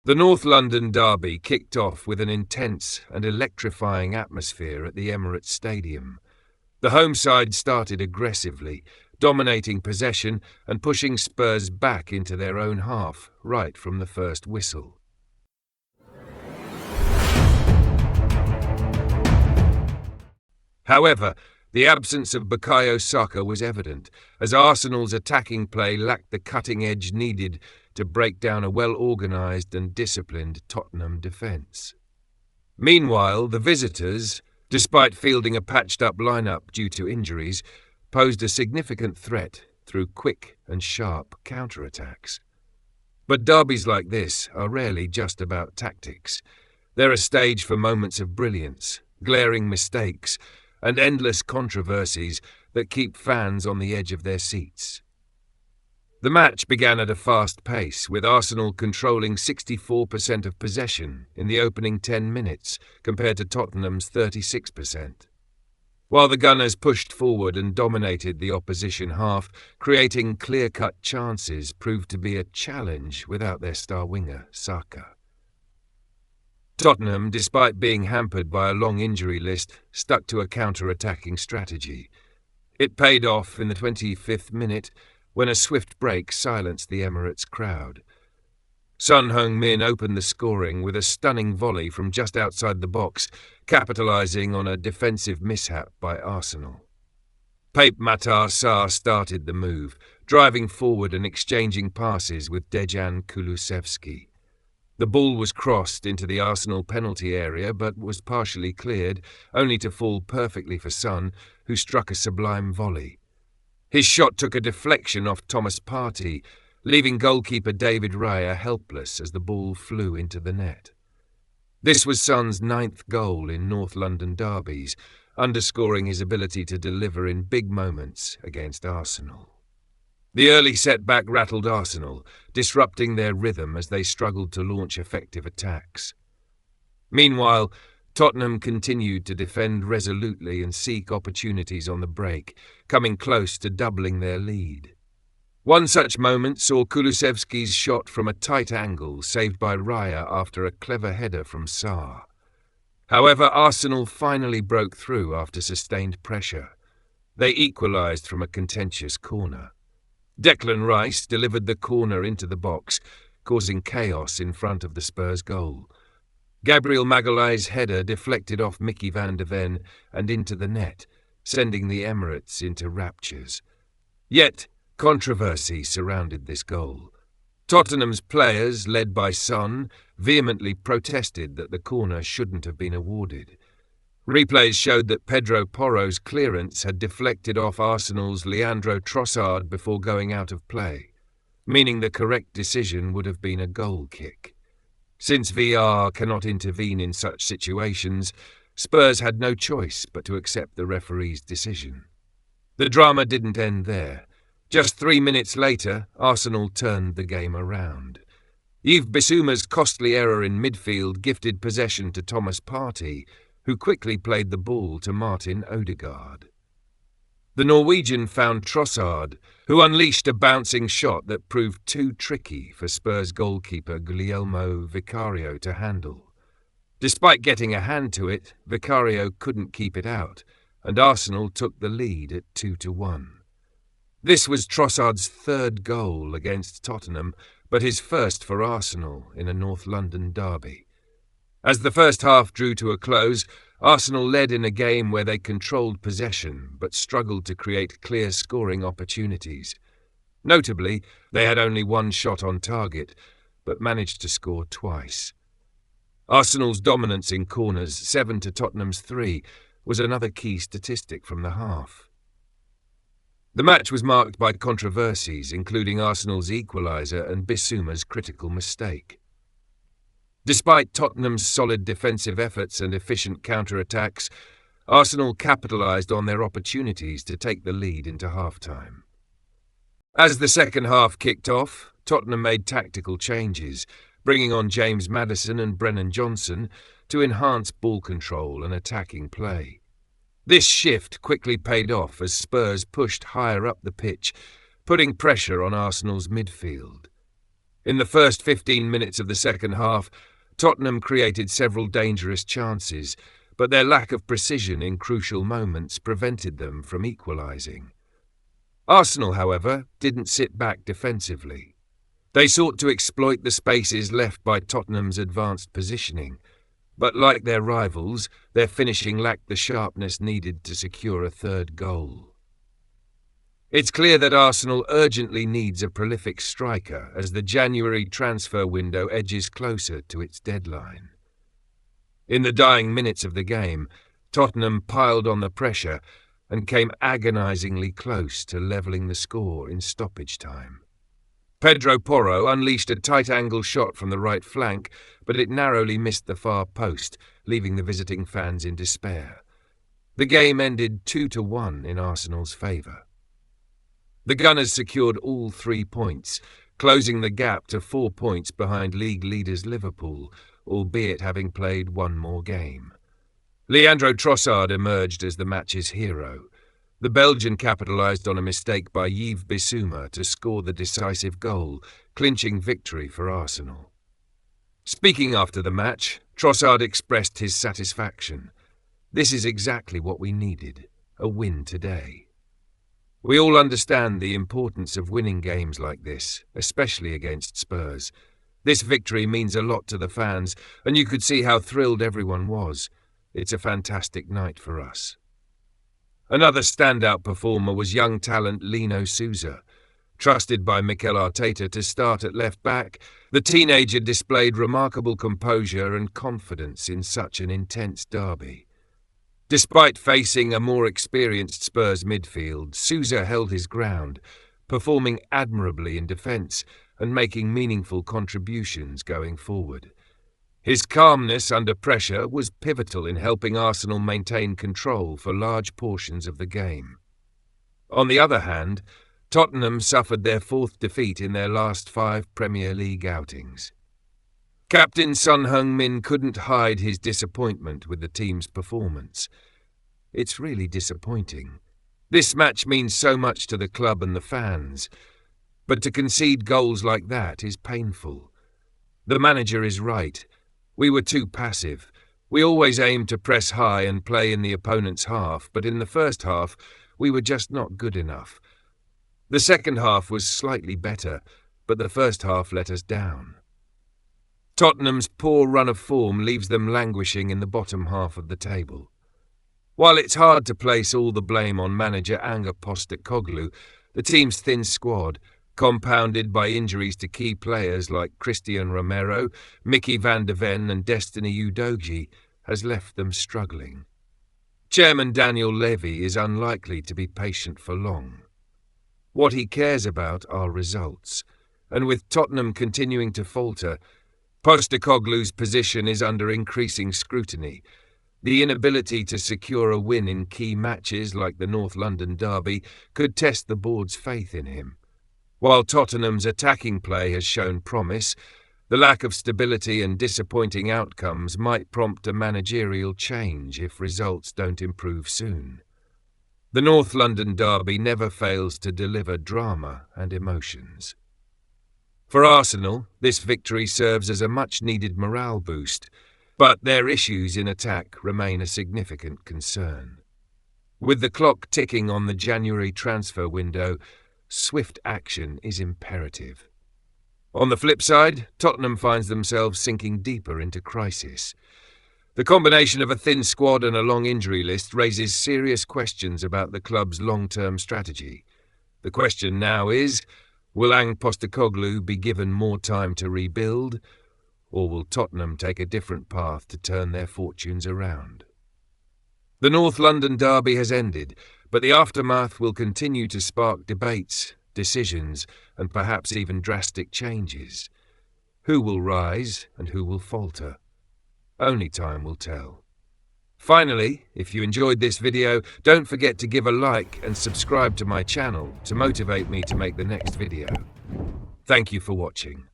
The North London derby kicked off with an intense and electrifying atmosphere at the Emirates Stadium. The home side started aggressively, dominating possession and pushing Spurs back into their own half right from the first whistle. However, the absence of Bukayo Saka was evident, as Arsenal's attacking play lacked the cutting edge needed to break down a well-organised and disciplined Tottenham defence. Meanwhile, the visitors, despite fielding a patched-up lineup due to injuries, posed a significant threat through quick and sharp counter-attacks. But derbies like this are rarely just about tactics. They're a stage for moments of brilliance, glaring mistakes, and endless controversies that keep fans on the edge of their seats. The match began at a fast pace, with Arsenal controlling 64% of possession in the opening 10 minutes, compared to Tottenham's 36%. While the Gunners pushed forward and dominated the opposition half, creating clear-cut chances proved to be a challenge without their star winger, Saka. Tottenham, despite being hampered by a long injury list, stuck to a counter-attacking strategy. It paid off in the 25th minute when a swift break silenced the Emirates crowd. Son Heung-min opened the scoring with a stunning volley from just outside the box, capitalising on a defensive mishap by Arsenal. Pape Matar Sarr started the move, driving forward and exchanging passes with Dejan Kulusevski. The ball was crossed into the Arsenal penalty area but was partially cleared, only to fall perfectly for Son, who struck a sublime volley. His shot took a deflection off Thomas Partey, leaving goalkeeper David Raya helpless as the ball flew into the net. This was Son's 9th goal in North London derbies, underscoring his ability to deliver in big moments against Arsenal. The early setback rattled Arsenal, disrupting their rhythm as they struggled to launch effective attacks. Meanwhile, Tottenham continued to defend resolutely and seek opportunities on the break, coming close to doubling their lead. One such moment saw Kulusevski's shot from a tight angle saved by Raya after a clever header from Sarr. However, Arsenal finally broke through after sustained pressure. They equalised from a contentious corner. Declan Rice delivered the corner into the box, causing chaos in front of the Spurs goal. Gabriel Magalhaes' header deflected off Mickey van de Ven and into the net, sending the Emirates into raptures. Yet, controversy surrounded this goal. Tottenham's players, led by Son, vehemently protested that the corner shouldn't have been awarded. Replays showed that Pedro Porro's clearance had deflected off Arsenal's Leandro Trossard before going out of play, meaning the correct decision would have been a goal kick. Since VR cannot intervene in such situations, Spurs had no choice but to accept the referee's decision. The drama didn't end there. Just 3 minutes later, Arsenal turned the game around. Yves Bissouma's costly error in midfield gifted possession to Thomas Partey, who quickly played the ball to Martin Odegaard. The Norwegian found Trossard, who unleashed a bouncing shot that proved too tricky for Spurs goalkeeper Guglielmo Vicario to handle. Despite getting a hand to it, Vicario couldn't keep it out, and Arsenal took the lead at 2-1. This was Trossard's 3rd goal against Tottenham, but his first for Arsenal in a North London derby. As the first half drew to a close, Arsenal led in a game where they controlled possession but struggled to create clear scoring opportunities. Notably, they had only one shot on target, but managed to score twice. Arsenal's dominance in corners, 7 to Tottenham's 3, was another key statistic from the half. The match was marked by controversies, including Arsenal's equaliser and Bissouma's critical mistake. Despite Tottenham's solid defensive efforts and efficient counter-attacks, Arsenal capitalised on their opportunities to take the lead into half-time. As the second half kicked off, Tottenham made tactical changes, bringing on James Maddison and Brennan Johnson to enhance ball control and attacking play. This shift quickly paid off as Spurs pushed higher up the pitch, putting pressure on Arsenal's midfield. In the first 15 minutes of the second half, Tottenham created several dangerous chances, but their lack of precision in crucial moments prevented them from equalising. Arsenal, however, didn't sit back defensively. They sought to exploit the spaces left by Tottenham's advanced positioning, but like their rivals, their finishing lacked the sharpness needed to secure a third goal. It's clear that Arsenal urgently needs a prolific striker as the January transfer window edges closer to its deadline. In the dying minutes of the game, Tottenham piled on the pressure and came agonisingly close to levelling the score in stoppage time. Pedro Porro unleashed a tight-angle shot from the right flank, but it narrowly missed the far post, leaving the visiting fans in despair. The game ended 2-1 in Arsenal's favour. The Gunners secured all 3 points, closing the gap to 4 points behind league leaders Liverpool, albeit having played one more game. Leandro Trossard emerged as the match's hero. The Belgian capitalised on a mistake by Yves Bissouma to score the decisive goal, clinching victory for Arsenal. Speaking after the match, Trossard expressed his satisfaction. "This is exactly what we needed, a win today." We all understand the importance of winning games like this, especially against Spurs. This victory means a lot to the fans, and you could see how thrilled everyone was. It's a fantastic night for us. Another standout performer was young talent Lino Sousa. Trusted by Mikel Arteta to start at left-back, the teenager displayed remarkable composure and confidence in such an intense derby. Despite facing a more experienced Spurs midfield, Sousa held his ground, performing admirably in defence and making meaningful contributions going forward. His calmness under pressure was pivotal in helping Arsenal maintain control for large portions of the game. On the other hand, Tottenham suffered their 4th defeat in their last 5 Premier League outings. Captain Son Heung-min couldn't hide his disappointment with the team's performance. It's really disappointing. This match means so much to the club and the fans, but to concede goals like that is painful. The manager is right. We were too passive. We always aimed to press high and play in the opponent's half, but in the first half, we were just not good enough. The second half was slightly better, but the first half let us down. Tottenham's poor run of form leaves them languishing in the bottom half of the table. While it's hard to place all the blame on manager Ange Postecoglou, the team's thin squad, compounded by injuries to key players like Christian Romero, Mickey van de Ven and Destiny Udogie, has left them struggling. Chairman Daniel Levy is unlikely to be patient for long. What he cares about are results, and with Tottenham continuing to falter, Postecoglou's position is under increasing scrutiny. The inability to secure a win in key matches like the North London derby could test the board's faith in him. While Tottenham's attacking play has shown promise, the lack of stability and disappointing outcomes might prompt a managerial change if results don't improve soon. The North London derby never fails to deliver drama and emotions. For Arsenal, this victory serves as a much-needed morale boost, but their issues in attack remain a significant concern. With the clock ticking on the January transfer window, swift action is imperative. On the flip side, Tottenham finds themselves sinking deeper into crisis. The combination of a thin squad and a long injury list raises serious questions about the club's long-term strategy. The question now is, will Ange Postecoglou be given more time to rebuild, or will Tottenham take a different path to turn their fortunes around? The North London derby has ended, but the aftermath will continue to spark debates, decisions, and perhaps even drastic changes. Who will rise and who will falter? Only time will tell. Finally, if you enjoyed this video, don't forget to give a like and subscribe to my channel to motivate me to make the next video. Thank you for watching.